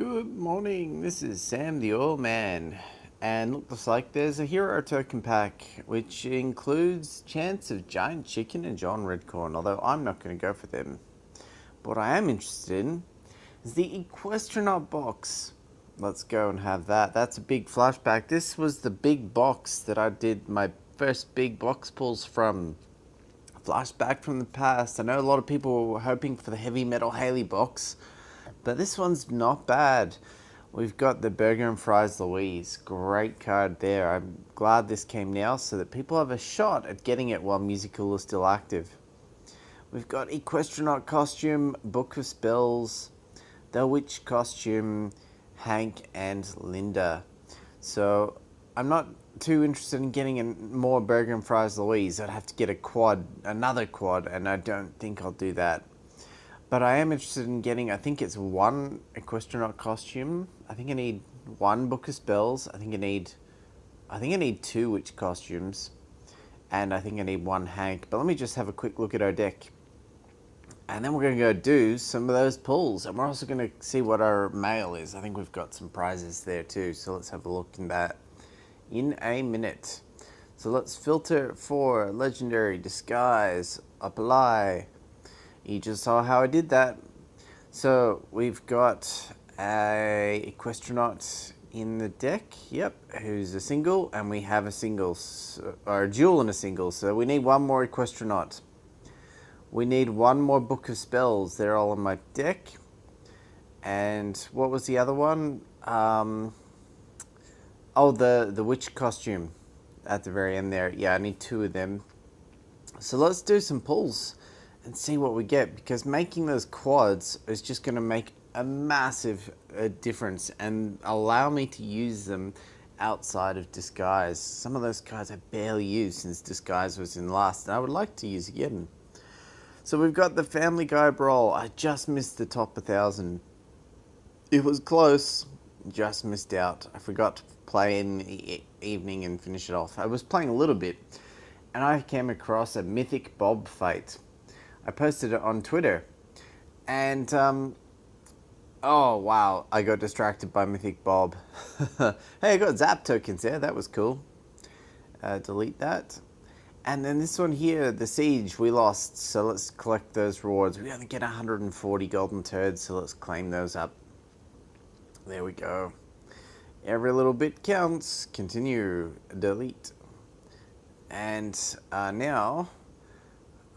Good morning, this is Sam the Oil Man, and looks like there's a hero token pack which includes Chance of Giant Chicken and John Redcorn, although I'm not going to go for them. What I am interested in is the Equestranaut Box. Let's go and have that. That's a big flashback. This was the big box that I did my first big box pulls from. Flashback from the past. I know a lot of people were hoping for the Heavy Metal Haley box, but this one's not bad. We've got the Burger and Fries Louise. Great card there. I'm glad this came now so that people have a shot at getting it while Musical is still active. We've got Equestranaut costume, Book of Spells, The Witch costume, Hank and Linda. So I'm not too interested in getting more Burger and Fries Louise. I'd have to get another quad, and I don't think I'll do that. But I am interested in getting, I think it's one Equestranaut costume. I think I need one Book of Spells. I think I need two Witch costumes. And I think I need one Hank. But let me just have a quick look at our deck. And then we're going to go do some of those pulls. And we're also going to see what our mail is. I think we've got some prizes there too. So let's have a look in that in a minute. So let's filter for Legendary, Disguise, Apply. You just saw how I did that. So we've got a Equestranaut in the deck, yep, who's a single, and we have a single, or a dual and a single, so we need one more Equestranaut. We need one more Book of Spells. They're all on my deck. And what was the other one? The Witch costume at the very end there. Yeah, I need two of them. So let's do some pulls and see what we get, because making those quads is just going to make a massive difference and allow me to use them outside of Disguise. Some of those cards I barely used since Disguise was in last, and I would like to use again. So we've got the Family Guy Brawl. I just missed the top 1,000. It was close, just missed out. I forgot to play in the evening and finish it off. I was playing a little bit, and I came across a Mythic Bob fight. I posted it on Twitter, and oh wow, I got distracted by Mythic Bob. Hey, I got Zap tokens there, that was cool. Delete that. And then this one here, the Siege, we lost, so let's collect those rewards. We only get 140 golden turds, so let's claim those up. There we go. Every little bit counts. Continue. Delete. And now,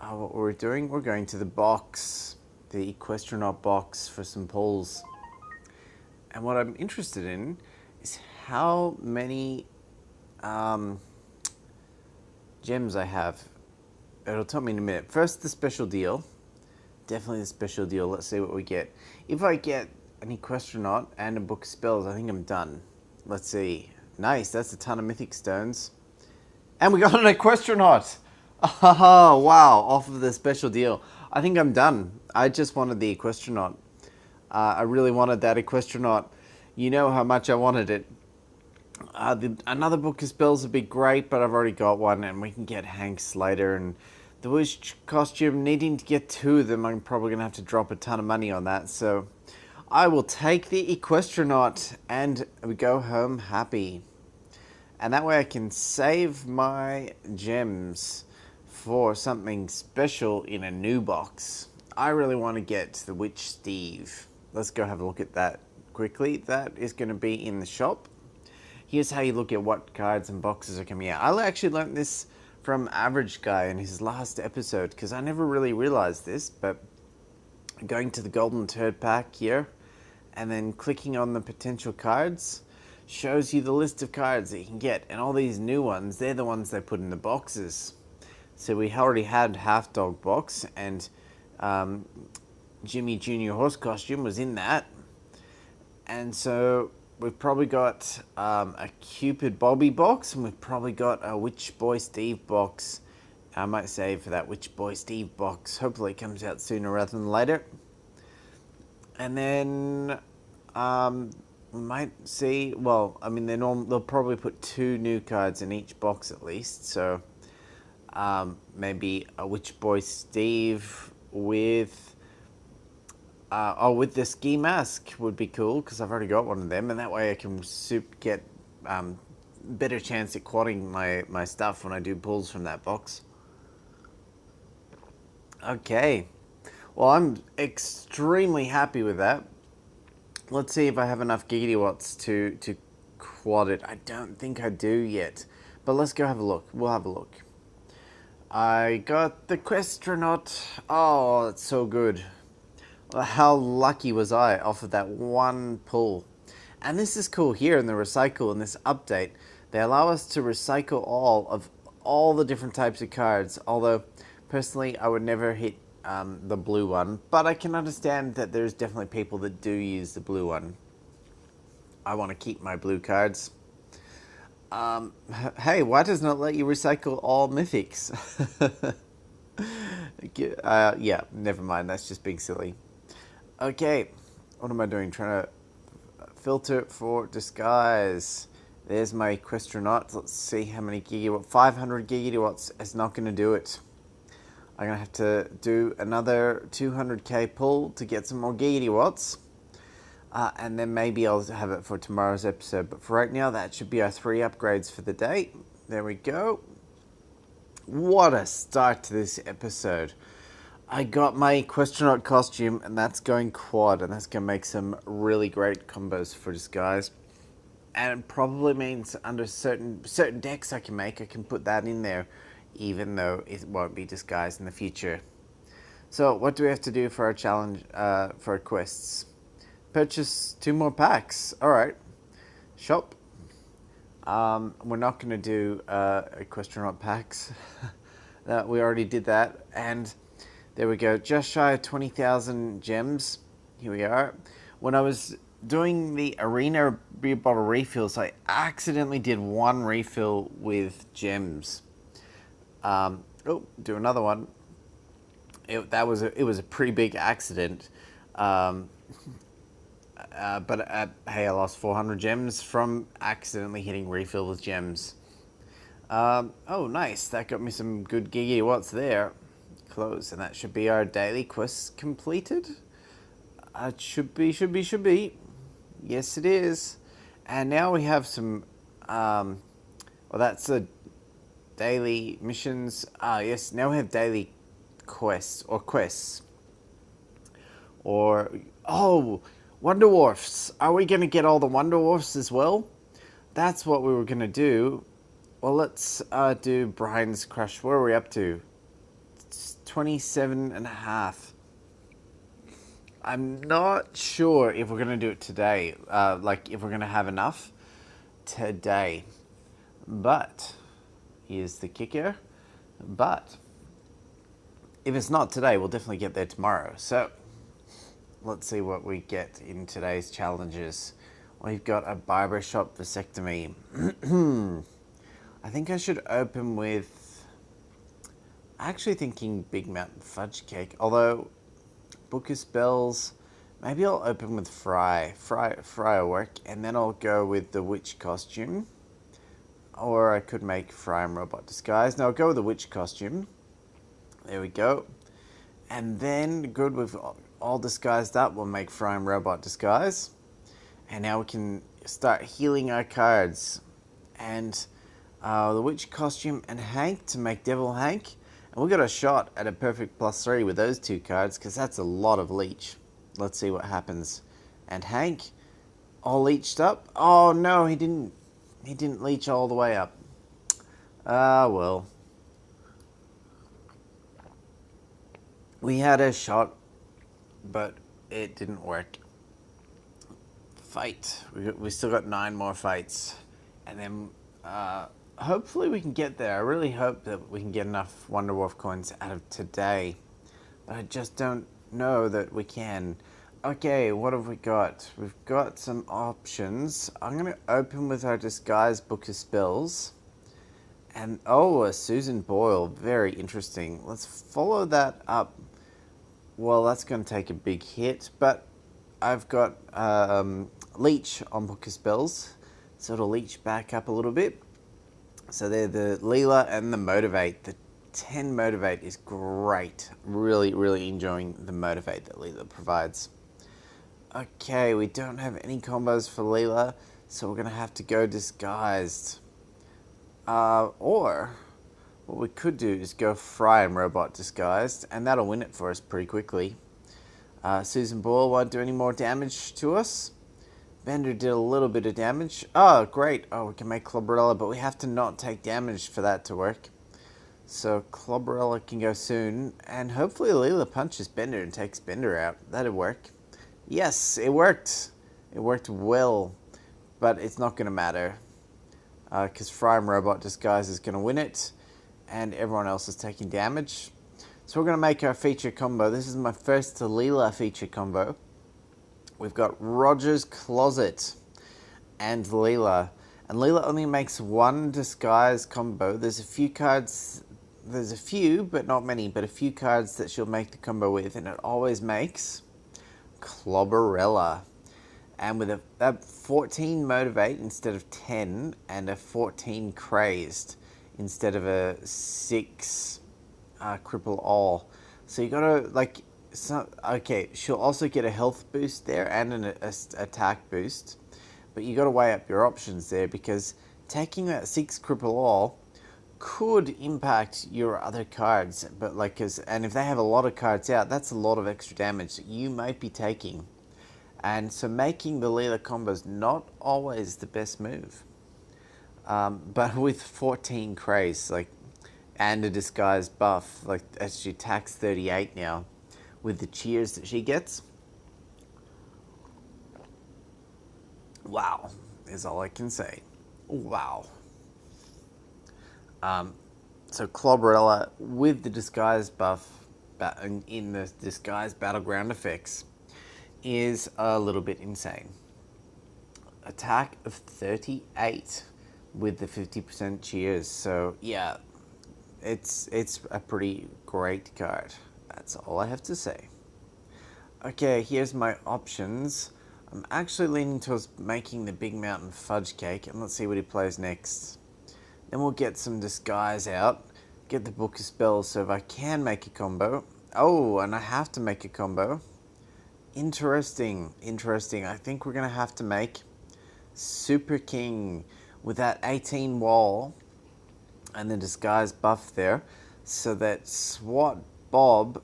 what we're doing, we're going to the box, the Equestranaut box, for some pulls. And what I'm interested in is how many gems I have. It'll tell me in a minute. First, the special deal. Definitely the special deal. Let's see what we get. If I get an Equestranaut and a Book of Spells, I think I'm done. Let's see. Nice, that's a ton of Mythic Stones. And we got an Equestranaut! Oh, wow, off of the special deal. I think I'm done. I just wanted the Equestranaut. I really wanted that Equestranaut. You know how much I wanted it. Another Book of Spells would be great, but I've already got one, and we can get Hanks later. And the Witch costume, needing to get two of them, I'm probably going to have to drop a ton of money on that. So I will take the Equestranaut, and we go home happy. And that way I can save my gems for something special in a new box. I really want to get the Witch Steve. Let's go have a look at that quickly. That is going to be in the shop. Here's how you look at what cards and boxes are coming out. I actually learned this from Average Guy in his last episode, because I never really realized this, but going to the Golden Turd pack here and then clicking on the potential cards shows you the list of cards that you can get, and all these new ones, they're the ones they put in the boxes. So we already had Half Dog box, and Jimmy Jr. Horse costume was in that, and so we've probably got a Cupid Bobby box, and we've probably got a Witch Boy Steve box. I might save for that Witch Boy Steve box. Hopefully it comes out sooner rather than later. And then we might see, well, I mean, they'll probably put two new cards in each box at least. So maybe a Witch Boy Steve with with the ski mask would be cool because I've already got one of them, and that way I can get better chance at quadding my stuff when I do pulls from that box. Okay, well, I'm extremely happy with that. Let's see if I have enough gigawatts to quad it. I don't think I do yet, but let's go have a look. We'll have a look. I got the Equestranaut. Oh, it's so good. How lucky was I off of that one pull? And this is cool here in the recycle in this update. They allow us to recycle all the different types of cards. Although, personally, I would never hit the blue one. But I can understand that there's definitely people that do use the blue one. I want to keep my blue cards. Hey, why doesn't it let you recycle all mythics? Yeah, never mind. That's just being silly. Okay, what am I doing? Trying to filter for disguise. There's my Equestranaut. Let's see how many gigawatts. 500 gigawatts is not going to do it. I'm going to have to do another 200k pull to get some more gigawatts. And then maybe I'll have it for tomorrow's episode. But for right now, that should be our 3 upgrades for the day. There we go. What a start to this episode. I got my Equestranaut costume, and that's going quad, and that's going to make some really great combos for disguise. And it probably means under certain decks I can put that in there, even though it won't be disguised in the future. So what do we have to do for our challenge, for our quests? Purchase 2 more packs. All right. Shop. We're not going to do Equestranaut packs. We already did that. And there we go. Just shy of 20,000 gems. Here we are. When I was doing the arena beer bottle refills, I accidentally did 1 refill with gems. Do another one. It was a pretty big accident. But hey, I lost 400 gems from accidentally hitting refill with gems. Oh, nice. That got me some good gigawatts there. Close, and that should be our daily quest completed. It should be. Yes, it is. And now we have some, well, that's the daily missions. Yes, now we have daily quests. Or, oh, Wonder Wharfs. Are we going to get all the Wonder Wharfs as well? That's what we were going to do. Well, let's do Brian's Crush. What are we up to? It's 27.5. I'm not sure if we're going to do it today. Like, if we're going to have enough today. But, here's the kicker. But, if it's not today, we'll definitely get there tomorrow. So, let's see what we get in today's challenges. We've got a barbershop vasectomy. I think I should open with... actually thinking Big Mountain Fudge Cake. Although, Book of Spells... maybe I'll open with Fry will work. And then I'll go with the Witch costume. Or I could make Fry and Robot Disguise. No, I'll go with the Witch costume. There we go. And then, good with all disguised up, we'll make Fry and Robot Disguise. And now we can start healing our cards. And the Witch costume and Hank to make Devil Hank. And we got a shot at a perfect +3 with those 2 cards, because that's a lot of leech. Let's see what happens. And Hank, all leeched up. Oh no, he didn't leech all the way up. Ah, well. We had a shot, but it didn't work. Fight. We still got 9 more fights. And then hopefully we can get there. I really hope that we can get enough Wonder Wolf coins out of today. But I just don't know that we can. Okay, what have we got? We've got some options. I'm going to open with our Disguise Book of Spells. And, oh, a Susan Boyle. Very interesting. Let's follow that up. Well, that's going to take a big hit. But I've got Leech on Book of Spells. So it'll leech back up a little bit. So they're the Leela and the Motivate. The 10 Motivate is great. Really, really enjoying the Motivate that Leela provides. Okay, we don't have any combos for Leela, so we're going to have to go disguised. Or what we could do is go Fry and Robot disguised, and that'll win it for us pretty quickly. Susan Boyle won't do any more damage to us. Bender did a little bit of damage. Oh, great. Oh, we can make Clobberella, but we have to not take damage for that to work. So Clobberella can go soon, and hopefully Leela punches Bender and takes Bender out. That'll work. Yes, it worked. It worked well, but it's not going to matter because Fry and Robot Disguise is going to win it, and everyone else is taking damage. So we're going to make our feature combo. This is my first Leela feature combo. We've got Roger's Closet and Leela. And Leela only makes one disguise combo. There's a few cards, but not many, but a few cards that she'll make the combo with, and it always makes Clobberella. And with a 14 Motivate instead of 10, and a 14 Crazed instead of a 6 Cripple All. So you gotta, like, okay, she'll also get a health boost there and an attack boost. But you got to weigh up your options there, because taking that 6 Cripple All could impact your other cards. But like, and if they have a lot of cards out, that's a lot of extra damage that you might be taking. And so making the Leela combo is not always the best move. But with 14 Craze, like, and a disguise buff, like as she attacks 38 now, with the cheers that she gets. Wow, is all I can say. Wow. So Clobberella with the disguise buff in the disguise battleground effects is a little bit insane. Attack of 38 with the 50% cheers. So yeah, it's a pretty great card. That's all I have to say. Okay, here's my options. I'm actually leaning towards making the Big Mountain Fudge Cake, and let's see what he plays next. Then we'll get some disguise out, get the Book of Spells, so if I can make a combo. Oh, and I have to make a combo. Interesting. I think we're going to have to make Super King with that 18 wall and the disguise buff there, so that SWAT Bob,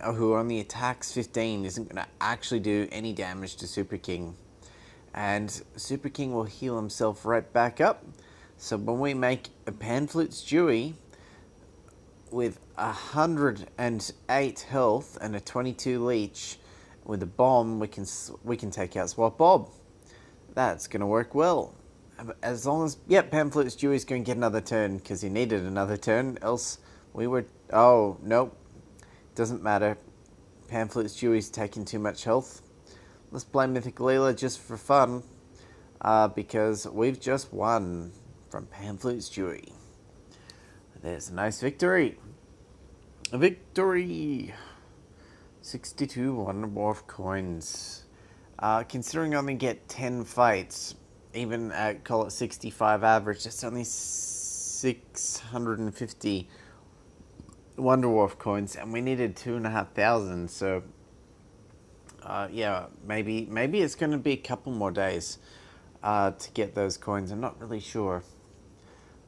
who only attacks 15, isn't going to actually do any damage to Super King. And Super King will heal himself right back up. So when we make a Panflute Stewie with 108 health and a 22 leech with a bomb, we can take out SWAT Bob. That's going to work well. As long as, Panflute Stewie's going to get another turn, because he needed another turn, else we would, oh, nope. Doesn't matter. Pamphlet Stewie's taking too much health. Let's play Mythic Leela just for fun, because we've just won from Pamphlet Stewie. There's a nice victory. A victory! 62 Wonder Dwarf coins. Considering I only get 10 fights, even at, call it 65 average, that's only 650 Wonder Dwarf coins, and we needed 2,500. So, yeah, maybe it's going to be a couple more days to get those coins. I'm not really sure,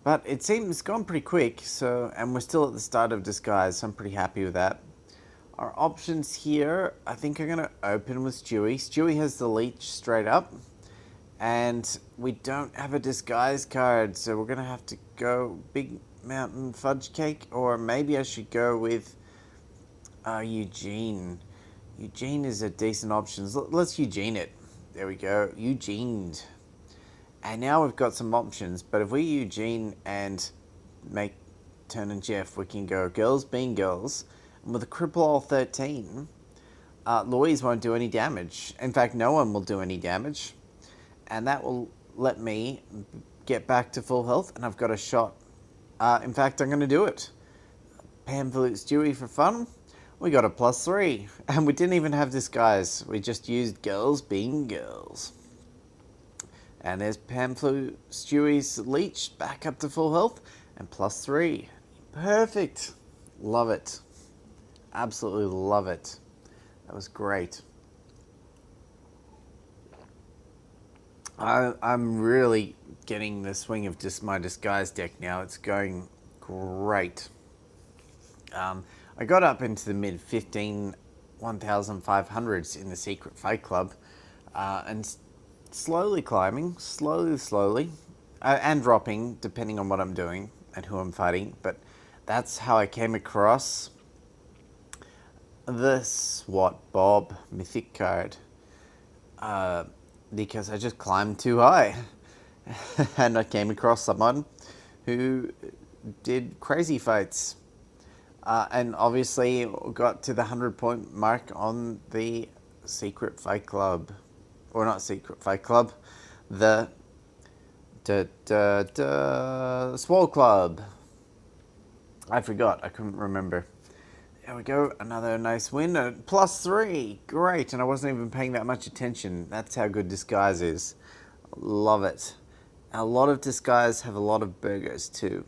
but it seems it's gone pretty quick. So, and we're still at the start of Disguise, so I'm pretty happy with that. Our options here, I think, are going to open with Stewie. Stewie has the leech straight up, and we don't have a Disguise card, so we're going to have to go Big Mountain Fudge Cake, or maybe I should go with Eugene. Eugene is a decent option. Let's Eugene it. There we go. Eugened. And now we've got some options, but if we Eugene and make Turn and Jeff, we can go Girls Being Girls. And with a Cripple All 13, Louise won't do any damage. In fact, no one will do any damage. And that will let me get back to full health, and I've got a shot. In fact, I'm going to do it. Pamphlet Stewie for fun. We got a +3. And we didn't even have Disguise. We just used Girls Being Girls. And there's Pamphlet Stewie's leech back up to full health. And +3. Perfect. Love it. Absolutely love it. That was great. I'm really getting the swing of just my disguise deck now. It's going great. I got up into the mid 1500s in the Secret Fight Club, and slowly climbing, slowly, and dropping depending on what I'm doing and who I'm fighting. But that's how I came across the SWAT Bob mythic card, because I just climbed too high. And I came across someone who did crazy fights. And obviously got to the 100-point mark on the Secret Fight Club. Or not Secret Fight Club. The Swole Club. I forgot. I couldn't remember. There we go. Another nice win. +3. Great. And I wasn't even paying that much attention. That's how good Disguise is. Love it. A lot of Disguise have a lot of burgers too.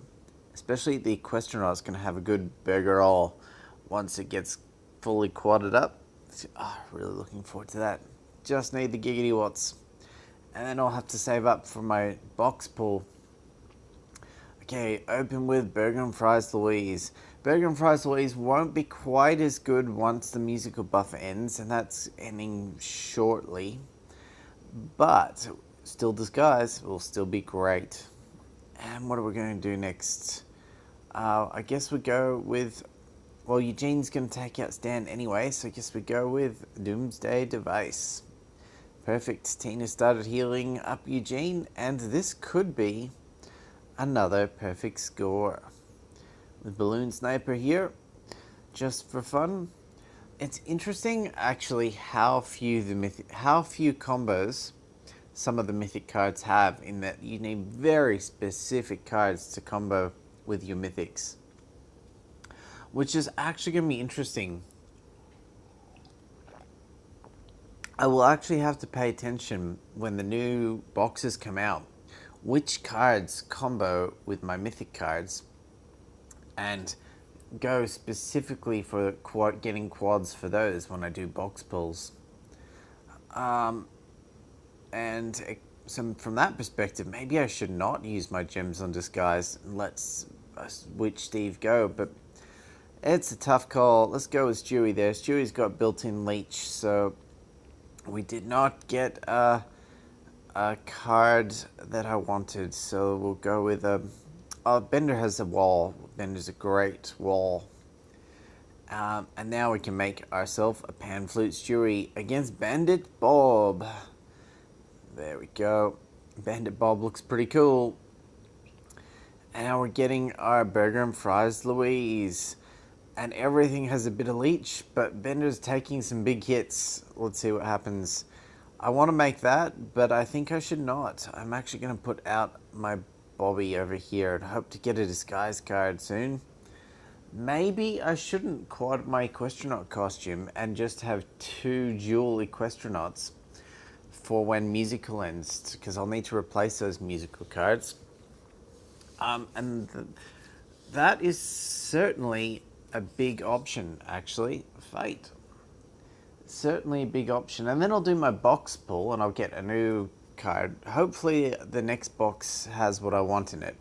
Especially the Equestranaut is going to have a good burger roll once it gets fully quadded up. Really looking forward to that. Just need the giggity watts. And then I'll have to save up for my box pull. Okay, open with Burger and Fries Louise. Burger and Fries Louise won't be quite as good once the musical buffer ends, and that's ending shortly. But still Disguise will still be great. And what are we going to do next? I guess we go with... Well, Eugene's going to take out Stan anyway, so I guess we go with Doomsday Device. Perfect. Tina started healing up Eugene, and this could be another perfect score. With Balloon Sniper here, just for fun. It's interesting, actually, how few combos some of the mythic cards have, in that you need very specific cards to combo with your mythics, which is actually going to be interesting. I will actually have to pay attention when the new boxes come out, which cards combo with my mythic cards, and go specifically for getting quads for those when I do box pulls. And from that perspective, maybe I should not use my gems on Disguise and let Witch Steve go, but it's a tough call. Let's go with Stewie there. Stewie's got built-in leech, so we did not get a card that I wanted, so we'll go with Bender has a wall. Bender's a great wall. And now we can make ourselves a Pan Flute Stewie against Bandit Bob. There we go. Bandit Bob looks pretty cool. And now we're getting our Burger and Fries Louise. And everything has a bit of leech, but Bender's taking some big hits. Let's see what happens. I want to make that, but I think I should not. I'm actually going to put out my Bobby over here and hope to get a Disguise card soon. Maybe I shouldn't quad my Equestranaut costume and just have 2 dual Equestranauts for when musical ends, because I'll need to replace those musical cards. That is certainly a big option, actually. Fate. Certainly a big option. And then I'll do my box pull and I'll get a new card. Hopefully the next box has what I want in it.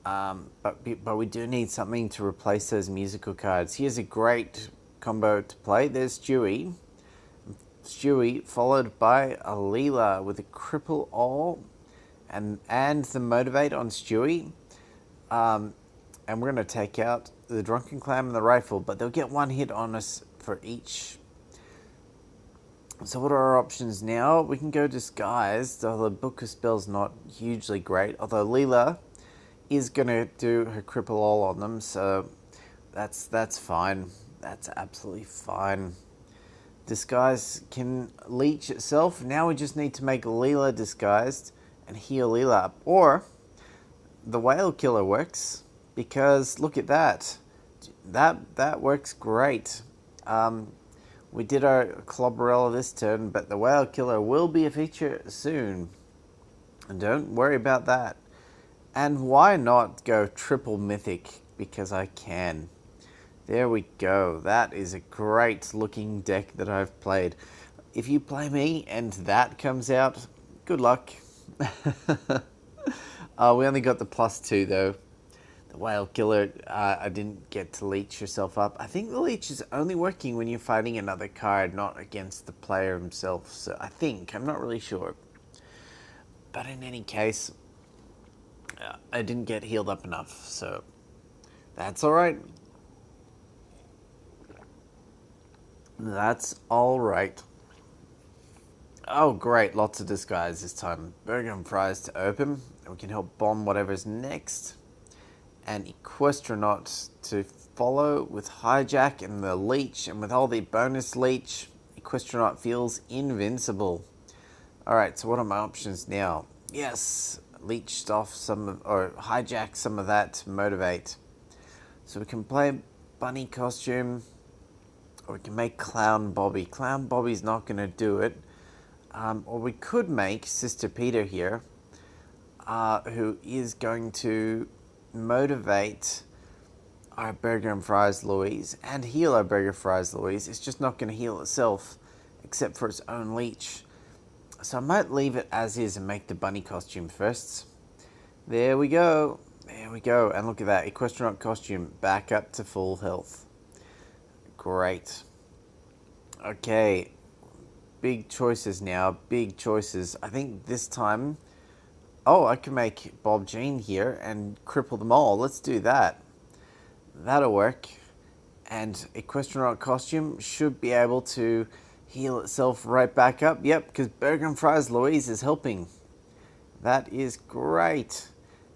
But we do need something to replace those musical cards. Here's a great combo to play. There's Stewie. Stewie followed by a Leela with a Cripple All and the Motivate on Stewie. And we're going to take out the Drunken Clam and the Rifle, but they'll get 1 hit on us for each. So what are our options now? We can go Disguised, although Book of Spells not hugely great, although Leela is going to do her Cripple All on them, so that's fine. That's absolutely fine. Disguise can leech itself. Now we just need to make Leela Disguised and heal Leela up. Or the Whale Killer works, because look at that. That works great. We did our Clobberella this turn, but the Whale Killer will be a feature soon. And don't worry about that. And why not go triple mythic? Because I can. There we go. That is a great looking deck that I've played. If you play me and that comes out, good luck. We only got the +2 though. The whale killer, I didn't get to leech yourself up. I think the leech is only working when you're fighting another card, not against the player himself. So I think, I'm not really sure. But in any case, I didn't get healed up enough, so that's alright. That's alright. Oh great, lots of disguise this time. Burger and fries to open, and we can help bomb whatever's next. And Equestranaut to follow with hijack and the leech, and with all the bonus leech, Equestranaut feels invincible. Alright, so what are my options now? Yes, leeched off or hijack some of that to motivate. So we can play bunny costume, or we can make Clown Bobby. Clown Bobby's not going to do it. Or we could make Sister Peter here, who is going to motivate our Burger and Fries Louise and heal our Burger Fries Louise. It's just not going to heal itself, except for its own leech. So I might leave it as is and make the bunny costume first. There we go. There we go. And look at that. Equestranaut costume back up to full health. Great. Okay. Big choices now. Big choices. I think this time... Oh, I can make Bob Jean here and cripple them all. Let's do that. That'll work. And Equestranaut costume should be able to heal itself right back up. Yep, because Burger and Fries Louise is helping. That is great.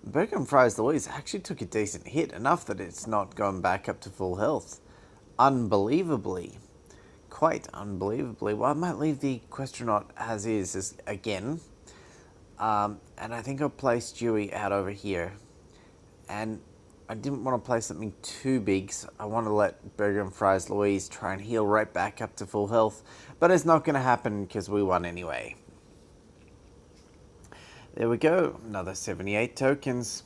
Burger and Fries Louise actually took a decent hit, enough that it's not gone back up to full health. Unbelievably. Quite unbelievably. Well, I might leave the Equestranaut as is again. And I think I'll play Stewie out over here. And I didn't want to play something too big, so I want to let Burger and Fries Louise try and heal right back up to full health. But it's not going to happen because we won anyway. There we go. Another 78 tokens.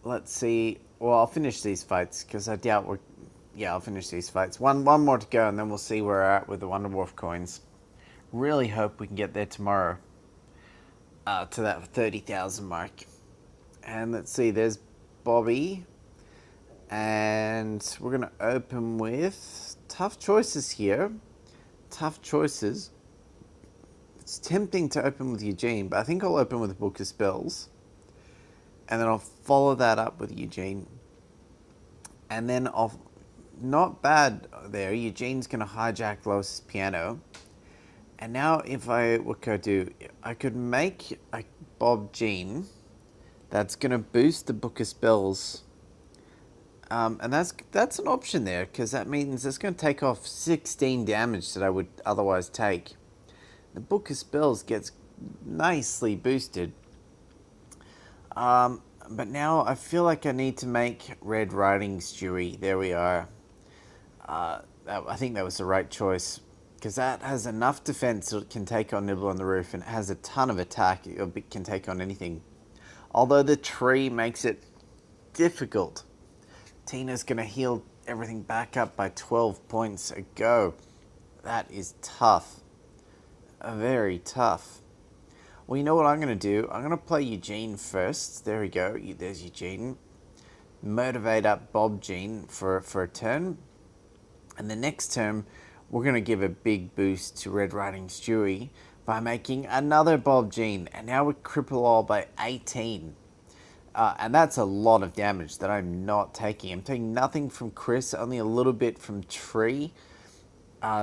Let's see. Well, I'll finish these fights because I doubt we're... Yeah, I'll finish these fights. One more to go and then we'll see where we're at with the Wonder Dwarf coins. Really hope we can get there tomorrow. To that 30,000 mark. And let's see, there's Bobby. And we're going to open with tough choices here. Tough choices. It's tempting to open with Eugene, but I think I'll open with a Book of Spells. And then I'll follow that up with Eugene. And then I'll... Not bad there. Eugene's going to hijack Lois's piano. And now if what could I do? I could make a Bob Jean that's going to boost the Book of Spells. And that's an option there, because that means it's going to take off 16 damage that I would otherwise take. The Book of Spells gets nicely boosted. But now I feel like I need to make Red Riding Stewie. There we are. I think that was the right choice, because that has enough defense so it can take on Nibble on the Roof, and it has a ton of attack. It can take on anything. Although the tree makes it difficult. Tina's going to heal everything back up by 12 points a go. That is tough. Very tough. Well, you know what I'm going to do? I'm going to play Eugene first. There we go. There's Eugene. Motivate up Bob Jean for a turn. And the next turn, we're going to give a big boost to Red Riding Stewie by making another Bob Jean. And now we cripple all by 18. And that's a lot of damage that I'm not taking. I'm taking nothing from Chris, only a little bit from Tree.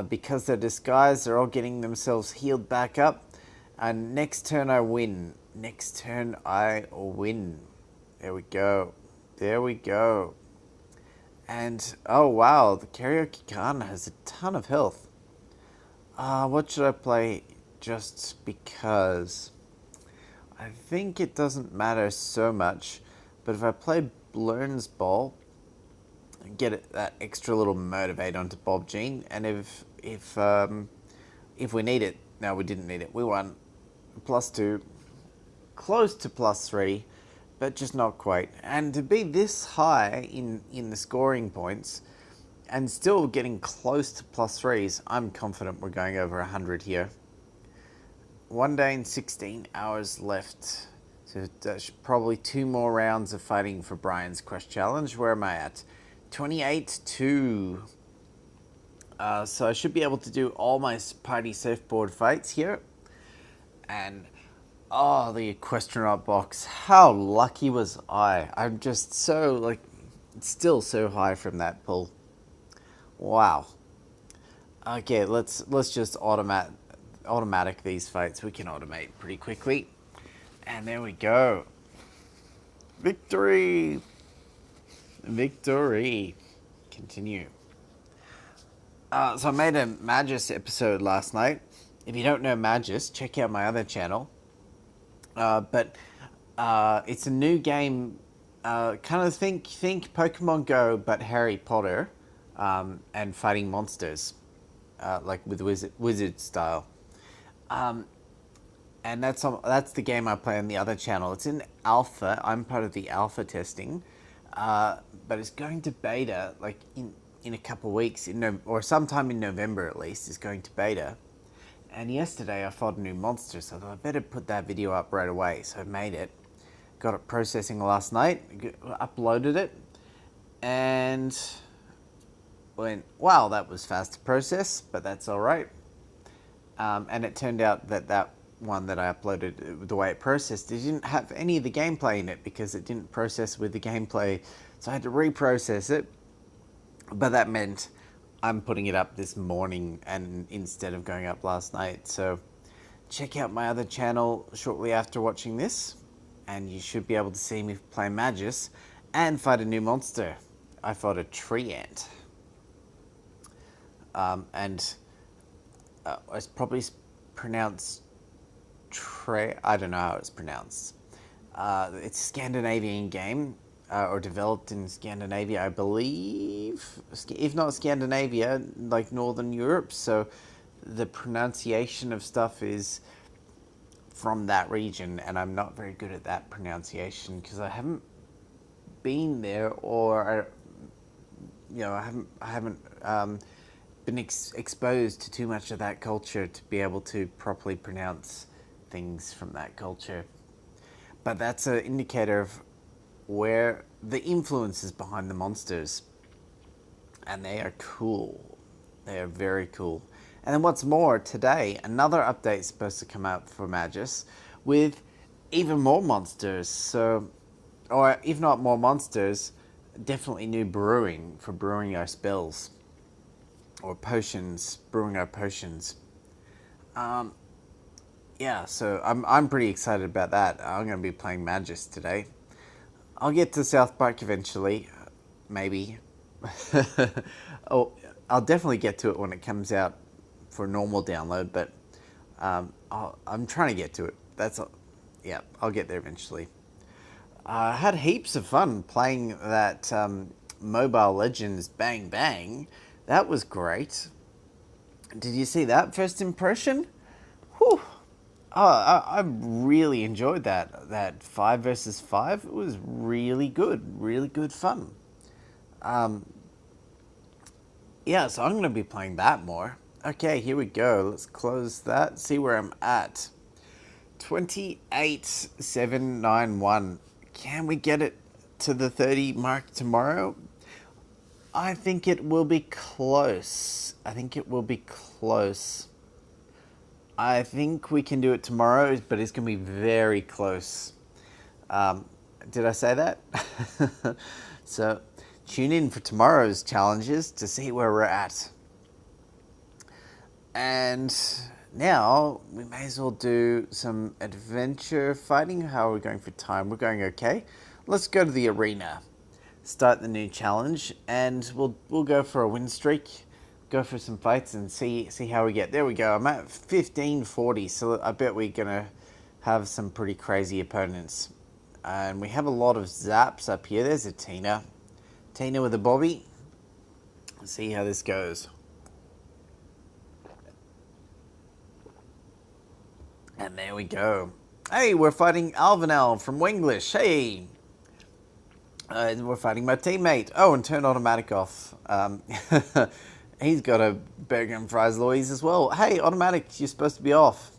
Because they're disguised, they're all getting themselves healed back up. And next turn I win. Next turn I win. There we go. There we go. And, oh wow, the Karaoke Khan has a ton of health. What should I play just because? I think it doesn't matter so much, but if I play Blurn's Ball, I get that extra little motivate onto Bob Jean, and if we need it, no, we didn't need it, we won. +2, close to +3, but just not quite. And to be this high in the scoring points and still getting close to +3s, I'm confident we're going over 100 here. 1 day and 16 hours left. So that's probably 2 more rounds of fighting for Brian's Quest Challenge. Where am I at? 28-2. So I should be able to do all my party surfboard fights here. And, oh, the Equestranaut Box. How lucky was I? I'm just so, like, still so high from that pull. Wow. Okay, let's just automatic these fights. We can automate pretty quickly. And there we go. Victory! Victory. Continue. So I made a Magus episode last night. If you don't know Magus, check out my other channel. But it's a new game. Kind of think Pokemon Go, but Harry Potter, and fighting monsters, like with wizard style. And that's the game I play on the other channel. It's in alpha. I'm part of the alpha testing, but it's going to beta like in a couple of weeks, or sometime in November at least, is going to beta. And yesterday I fought a new monster, so I thought I better put that video up right away. So I made it, got it processing last night, uploaded it, and went, wow, that was fast to process, but that's all right. And it turned out that one that I uploaded, the way it processed, it didn't have any of the gameplay in it because it didn't process with the gameplay. So I had to reprocess it. But that meant I'm putting it up this morning and instead of going up last night. So check out my other channel shortly after watching this, and you should be able to see me play Magus and fight a new monster. I fought a tree ant. And it's probably pronounced I don't know how it's pronounced. It's a Scandinavian game, or developed in Scandinavia, I believe. If not Scandinavia, like Northern Europe. So the pronunciation of stuff is from that region, and I'm not very good at that pronunciation because I haven't been there, or I haven't been exposed to too much of that culture to be able to properly pronounce things from that culture. But that's an indicator of where the influence is behind the monsters, and they are cool. They are very cool. And then what's more, today another update is supposed to come out for Magus with even more monsters. So, or if not more monsters, definitely new brewing for brewing our spells, or potions, brewing our potions. Yeah, so I'm pretty excited about that. I'm going to be playing Magus today. I'll get to South Park eventually, maybe. Oh, I'll definitely get to it when it comes out for normal download, but I'm trying to get to it. Yeah, I'll get there eventually. I had heaps of fun playing that Mobile Legends Bang Bang. That was great. Did you see that first impression? Whew. Oh, I really enjoyed that 5 versus 5. It was really good fun. Yeah, so I'm going to be playing that more. Okay, here we go. Let's close that. See where I'm at. 28,791. Can we get it to the 30 mark tomorrow? I think it will be close. I think we can do it tomorrow, but it's going to be very close. Did I say that? So tune in for tomorrow's challenges to see where we're at. And now we may as well do some adventure fighting. How are we going for time? We're going okay. Let's go to the arena, start the new challenge, and we'll go for a win streak. Go for some fights and see how we get. There we go. I'm at 1540, so I bet we're gonna have some pretty crazy opponents. And we have a lot of zaps up here. There's a Tina with a Bobby. Let's see how this goes. And there we go. Hey, we're fighting Alvinel from Wenglish. Hey. We're fighting my teammate. Oh, and turn automatic off. He's got a burger and fries Louise as well. Hey, automatic, you're supposed to be off.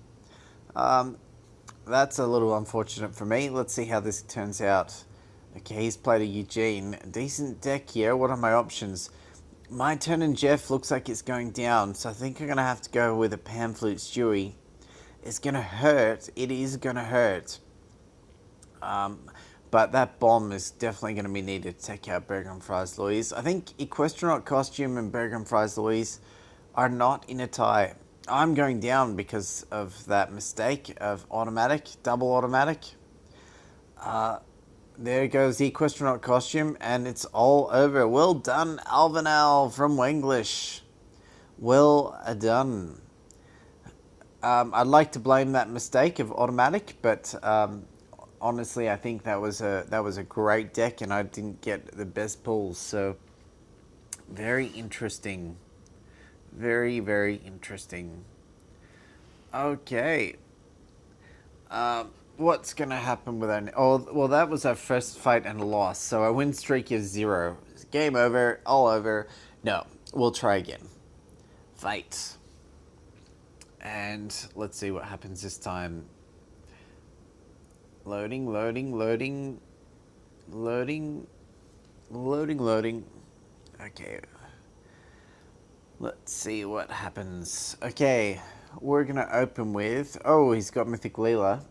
That's a little unfortunate for me. Let's see how this turns out. Okay, he's played a Eugene. Decent deck here. What are my options? My turn and Jeff looks like it's going down, so I think I'm going to have to go with a Pan Flute Stewie. It's going to hurt. It is going to hurt. But that bomb is definitely going to be needed to take out Burger and Fries Louise. I think Equestranaut Costume and Burger and Fries Louise are not in a tie. I'm going down because of that mistake of automatic, double automatic. There goes the Equestranaut Costume, and it's all over. Well done, Alvinal from Wenglish. Well done. I'd like to blame that mistake of automatic, but honestly, I think that was a great deck, and I didn't get the best pulls. So very interesting, very, very interesting. Okay. What's gonna happen with that? Oh, well, that was our first fight and a loss. So our win streak is 0. Game over. All over. No, we'll try again. Fight. And let's see what happens this time. Loading, loading, loading, loading, loading, loading. Okay. Let's see what happens. Okay, we're gonna open with. Oh, he's got Mythic Leela.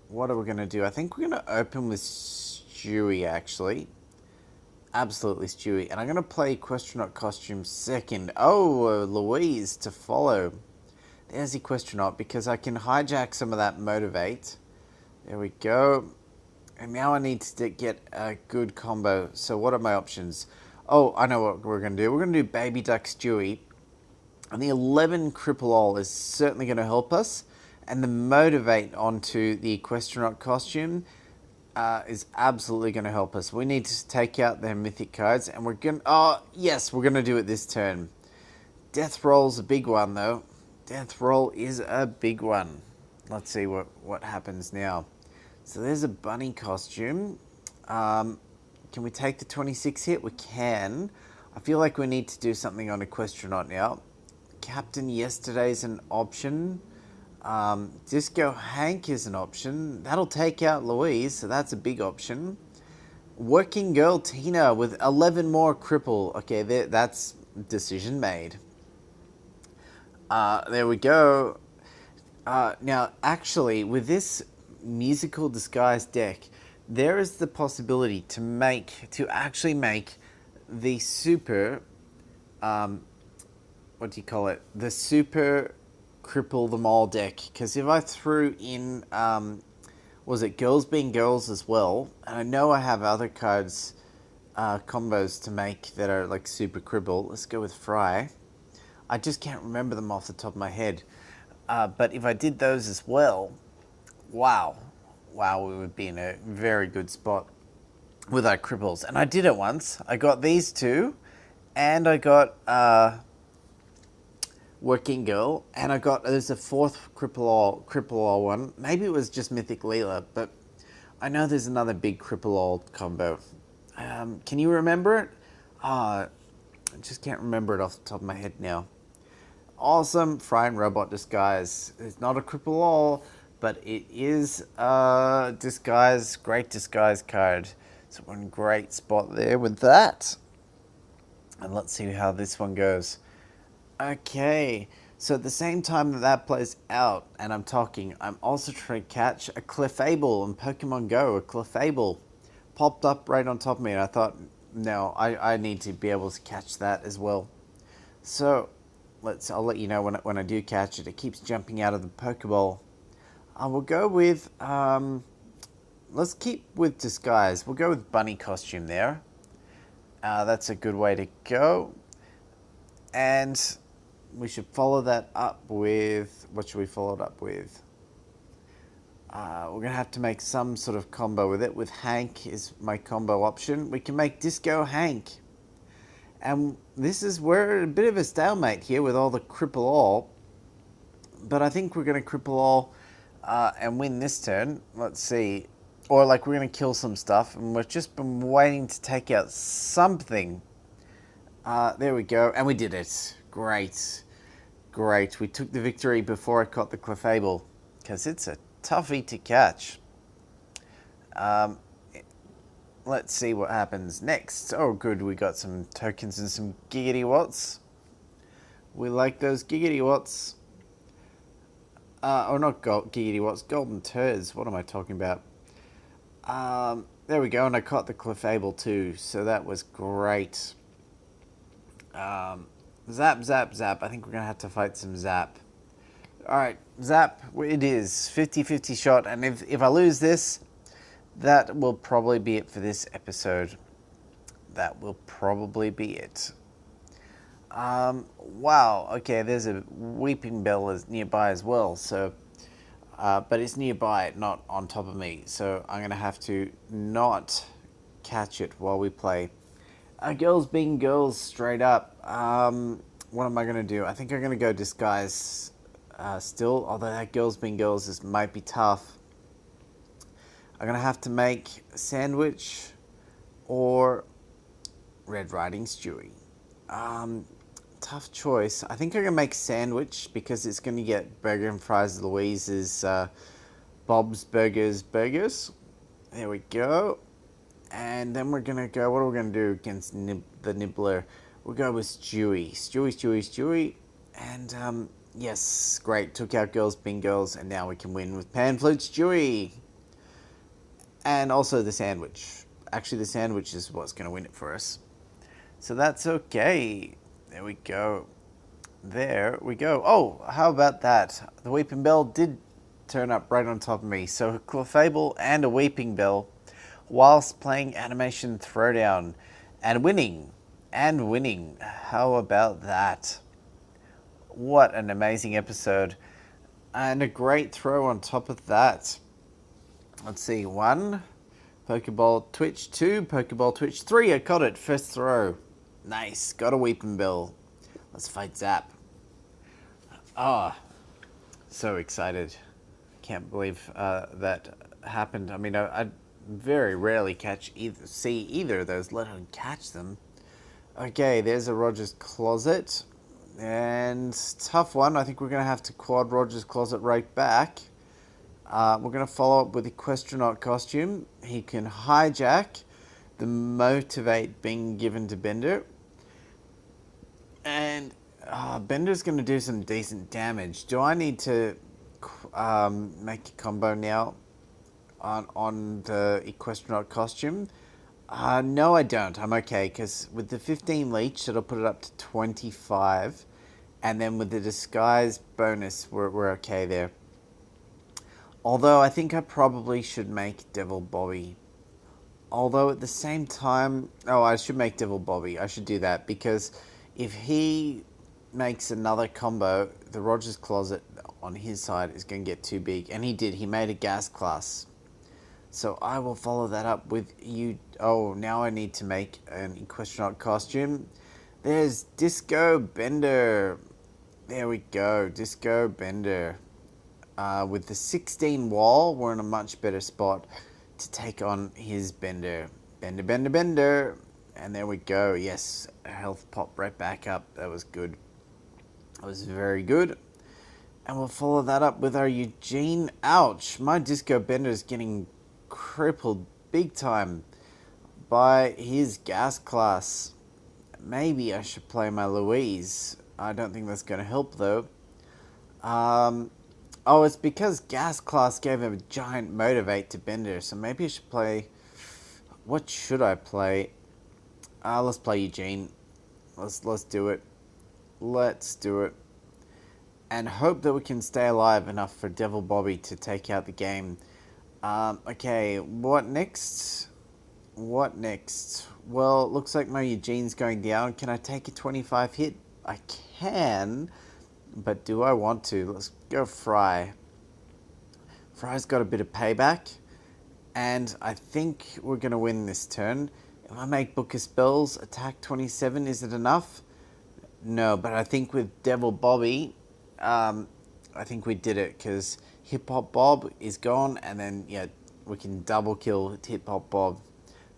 What are we gonna do? I think we're gonna open with Stewie, actually. Absolutely Stewie. And I'm gonna play Equestranaut Costume second. Oh, Louise to follow. There's Equestranaut, because I can hijack some of that Motivate. There we go. And now I need to get a good combo. So what are my options? Oh, I know what we're going to do. We're going to do Baby Duck Stewie. And the 11 Cripple All is certainly going to help us. And the Motivate onto the Equestranaut Costume is absolutely going to help us. We need to take out their Mythic cards. And we're going to... Oh, yes, we're going to do it this turn. Death Roll's a big one, though. Death Roll is a big one. Let's see what happens now. So there's a bunny costume. Can we take the 26 hit? We can. I feel like we need to do something on Equestranaut now. Captain Yesterday's an option. Disco Hank is an option. That'll take out Louise, so that's a big option. Working Girl Tina with 11 more cripple. Okay, that's decision made. There we go. Now, actually, with this musical disguise deck, there is the possibility to actually make the super, what do you call it? The super cripple them all deck. Because if I threw in, was it Girls Being Girls as well? And I know I have other cards, combos to make that are like super cripple. Let's go with Fry. I just can't remember them off the top of my head. But if I did those as well, wow, we would be in a very good spot with our cripples. And I did it once. I got these two, and I got Working Girl, and there's a fourth cripple all one. Maybe it was just Mythic Leela, but I know there's another big cripple all combo. Can you remember it? I just can't remember it off the top of my head now. Awesome Fry and Robot Disguise. It's not a cripple all, but it is a disguise, great disguise card. So we're in a great spot there with that. And let's see how this one goes. Okay, so at the same time that plays out, and I'm talking, I'm also trying to catch a Clefable in Pokemon Go. A Clefable popped up right on top of me, and I thought, no, I need to be able to catch that as well. So I'll let you know when I do catch it. It keeps jumping out of the Pokeball. We'll go with, let's keep with Disguise. We'll go with Bunny Costume there. That's a good way to go. And we should follow that up with, what should we follow it up with? We're going to have to make some sort of combo with it. With Hank is my combo option. We can make Disco Hank. And we're a bit of a stalemate here with all the cripple all. But I think we're going to cripple all and win this turn. Let's see. Or like we're going to kill some stuff. And we've just been waiting to take out something. There we go. And we did it. Great. great. We took the victory before I caught the clefable, because it's a toughie to catch. Let's see what happens next. Oh, good, we got some tokens and some giggity watts. We like those giggity watts. Or not giggity watts, golden turds. What am I talking about? There we go, and I caught the clefable too, so that was great. Zap, zap, zap. I think we're going to have to fight some zap. Alright, zap, it is. 50-50 shot, and if I lose this, that will probably be it for this episode. That will probably be it. Wow, okay, there's a weeping bell nearby as well, so... but it's nearby, not on top of me, so I'm going to have to not catch it while we play. Girls being girls, straight up. What am I going to do? I think I'm going to go disguise still, although that girls being girls might be tough. I'm going to have to make sandwich or Red Riding Stewie. Tough choice. I think I'm going to make sandwich because it's going to get Burger and Fries Louise's Bob's Burgers. There we go. And then we're going to go, what are we going to do against the Nibbler? We'll go with Stewie. And yes, great. Took out girls being girls, and now we can win with Pan Flute Stewie. And also the sandwich. Actually, the sandwich is what's going to win it for us. So that's okay. There we go. There we go. Oh, how about that? The Weeping Bell did turn up right on top of me. So a clefable and a Weeping Bell whilst playing Animation Throwdown and winning. How about that? What an amazing episode. And a great throw on top of that. Let's see, 1, Pokeball Twitch, 2, Pokeball Twitch, 3, I caught it, first throw. Nice, got a Weeping Bell. Let's fight Zap. So excited. Can't believe that happened. I mean, I very rarely see either of those, let alone catch them. Okay, there's a Roger's Closet. And tough one, I think we're going to have to quad Roger's Closet right back. We're going to follow up with Equestranaut Costume. He can hijack the Motivate being given to Bender. And Bender's going to do some decent damage. Do I need to make a combo now on the Equestranaut Costume? No, I don't. I'm okay, because with the 15 leech, it'll put it up to 25. And then with the disguise bonus, we're okay there. Although I think I probably should make Devil Bobby. Although at the same time... Oh, I should make Devil Bobby. I should do that. Because if he makes another combo, the Roger's Closet on his side is going to get too big. And he did. He made a gas class. So I will follow that up with you... Oh, now I need to make an Equestranaut Costume. There's Disco Bender. There we go. Disco Bender. With the 16 wall, we're in a much better spot to take on his Bender. Bender. And there we go. Yes, health popped right back up. That was good. That was very good. And we'll follow that up with our Eugene. Ouch. My Disco Bender is getting crippled big time by his gas class. Maybe I should play my Louise. I don't think that's going to help, though. Oh, it's because gas class gave him a giant Motivate to Bender, so maybe I should play... What should I play? Let's play Eugene. Let's do it. Let's do it. And hope that we can stay alive enough for Devil Bobby to take out the game. Okay, what next? Well, it looks like my Eugene's going down. Can I take a 25 hit? I can, but do I want to? Let's go Fry. Fry's got a bit of payback, and I think we're going to win this turn. If I make Book of Spells, attack 27, is it enough? No, but I think with Devil Bobby, I think we did it, because Hip Hop Bob is gone, and then, yeah, we can double kill Hip Hop Bob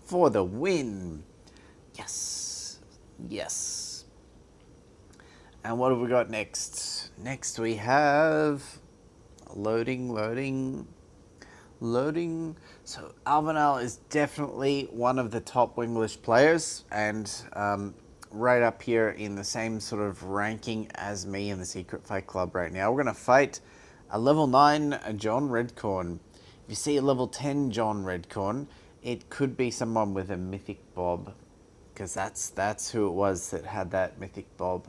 for the win. Yes. And what have we got next? Next we have loading. So Albanel is definitely one of the top wenglish players, and right up here in the same sort of ranking as me in the Secret Fight Club right now. We're going to fight a level 9 John Redcorn. If you see a level 10 John Redcorn, it could be someone with a mythic bob, because that's who it was that had that mythic bob.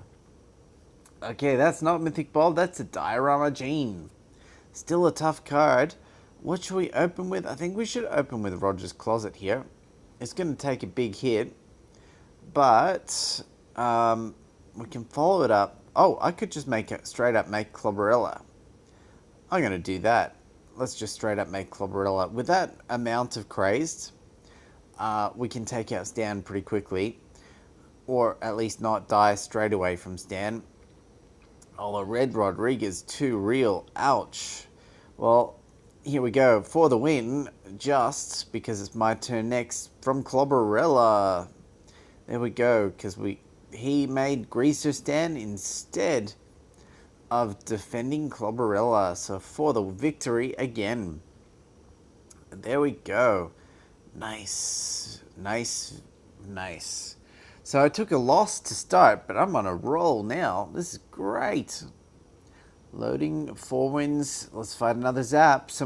Okay, that's not mythic bob, that's a diorama gene. Still a tough card. What should we open with? I think we should open with Roger's Closet here. It's going to take a big hit, but we can follow it up. Oh, I could just make it straight up make Clobberella. I'm going to do that. Let's just straight up make Clobberella. With that amount of crazed, we can take out Stan pretty quickly, or at least not die straight away from Stan. Although Red Rodriguez too real. Ouch. Well, here we go for the win, just because it's my turn next from Clobberella. There we go, because he made Greaser Stan instead of defending Clobberella. So for the victory again. There we go. Nice. So I took a loss to start, but I'm on a roll now. This is great. Loading 4 wins. Let's fight another Zap. So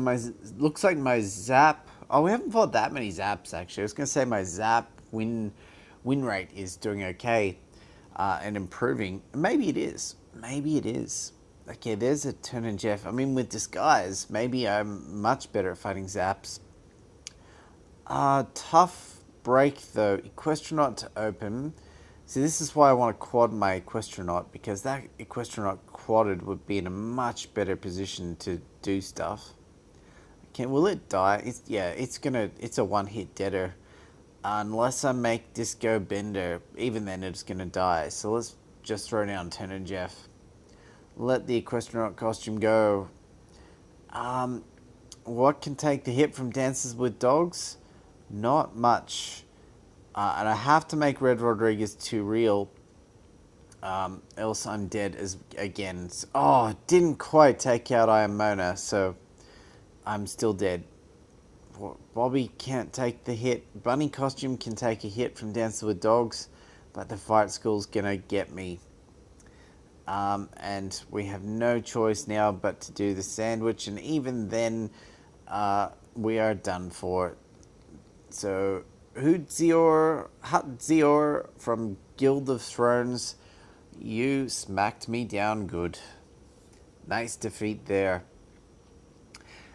looks like my Zap. Oh, we haven't fought that many Zaps actually. I was going to say my Zap win rate is doing okay and improving. Maybe it is. Okay, there's a Turn and Jeff. I mean, with Disguise, maybe I'm much better at fighting Zaps. Tough break though. Equestranaut to open. See, this is why I want to quad my Equestranaut, because that Equestranaut quadded would be in a much better position to do stuff. Okay, will it die? It's a one-hit deader. Unless I make Disco Bender, even then it's gonna die. So let's just throw down Ten and Jeff. Let the Equestranaut costume go. What can take the hit from Dances with Dogs? Not much. And I have to make Red Rodriguez too real. Else I'm dead again. Oh, didn't quite take out Iamona, so I'm still dead. Bobby can't take the hit. Bunny Costume can take a hit from Dances with Dogs, but the Fight School's gonna get me. And we have no choice now but to do the sandwich, and even then, we are done for. So, Hutzior from Guild of Thrones, you smacked me down good. Nice defeat there.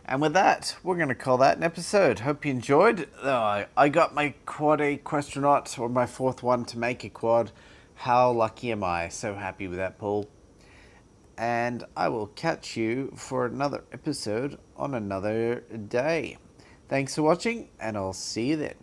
And with that, we're going to call that an episode. Hope you enjoyed. I got my quad Equestranaut, or my 4th one, to make a quad. How lucky am I? So happy with that pull. And I will catch you for another episode on another day. Thanks for watching, and I'll see you then.